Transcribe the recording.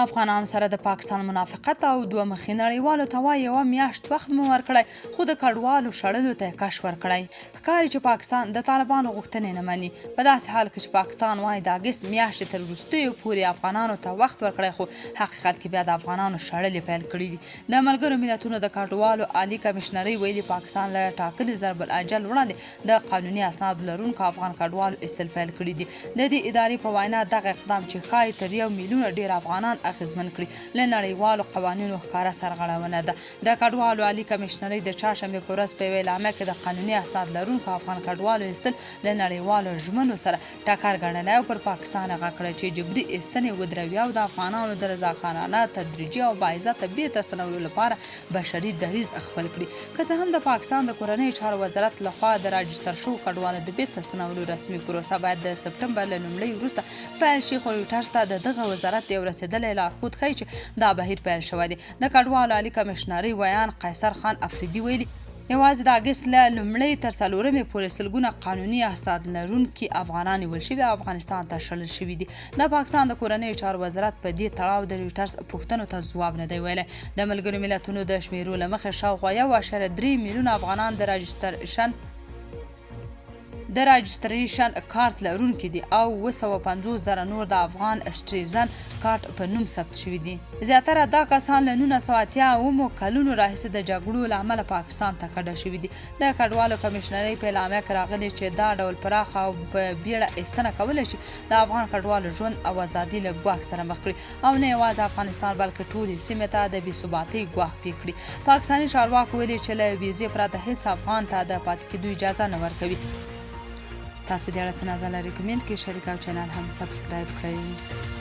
افغانانو سره د پاکستان منافقت او دوه مخي نړیوالو ته وایي یوه میاشت وخت مو ورکړی خو د کډوالو شړلو ته یې کش ورکړی. ښکاري چې پاکستان د طالبانو غوښتنې نه مني. په داسې حال کې چې پاکستان وایي د اګست میاشتې تر وروستیو پورې افغانانو ته وخت ورکړی خو حقیقت کې بیا د افغانانو شړلې پیل کړي دي. د ملګرو ملتونو د کډوالو عالي کمشنرۍ ویلي پاکستان له ټاکلي ضرب الاجل وړاندې د قانوني اسنادو لرونکو افغان کډوالو ایستل پیل کړي دي. د دې ادارې په وینا دغه اقدام چې ښایي تر 1 میلیون ډیر افغانان اغیزمن کړي له نړیوالو قوانینو ښکاره سرغړونه ده. د کډوالو عالي کمشنرۍ د چهارشنبې په ورځ په یوه اعلامیه کې د قانوني اسناد لرونکو افغان کډوالو ایستل له نړیوالو ژمنو سره ټکر ګڼلی او پر پاکستان غږ کړی چې جبري ایستنې ودروي او د افغانانو د رضاکارانه تدریجي او باعزته بیرته ستنولو لپاره بشري دریځ خپل کړي. که څه هم د پاکستان د کورنیو چارو وزارت لخوا د راجستر شوو کډوالو د بیرته ستنولو رسمي پروسه باید د سپټمبر له لومړۍ وروسته پیل شي خو رویټرز ته د دغه وزارت یو رسېدلی لارښود ښایي چې دا بهیر پیل شوی دی. د کډوالو عالي کمشنرۍ ویان قیصر خان افریدي ویلي یوازې د اګست له لومړۍ تر 4 پورې سلګونه قانوني اسناد لرونکي افغانان نیول شوي او افغانستان ته شړل شوي دي. د پاکستان د کورنیو چارو وزارت په دې تړاو د رویټرز پوښتنو ته ځواب نه دی ویلی. د ملګرو ملتونو د شمیرو له مخې شاوخوا 1.3 میلیونه افغانان د راجستریشن کارت لرونکي دي او 750,000 نور د افغان سټریزن کارت په نوم ثبت شوي دي. زیاتره دا کسان له 1980 کلونو راهیسې د جګړو له امله پاکستان ته کډه شوي دي. د کډوالو کمشنرۍ په اعلامیه کې راغلي چې دا ډول پراخه او په بیړه ایستنه کولی شي د افغان کډوالو ژوند او ازادي له ګواښ سره مخ کړي او نه یوازې افغانستان بلکې ټولې سیمې ته د بې ثباتۍ ګواښ پېښ کړي. پاکستاني چارواکو ویلي چې له ویزې پرته هیڅ افغان ته د پاتې کېدو اجازه نه ورکوي. تاسو په دې اړه څه نظر لرئ؟ کمنټ کې شریک او چینل هم سبسکرایب کړئ.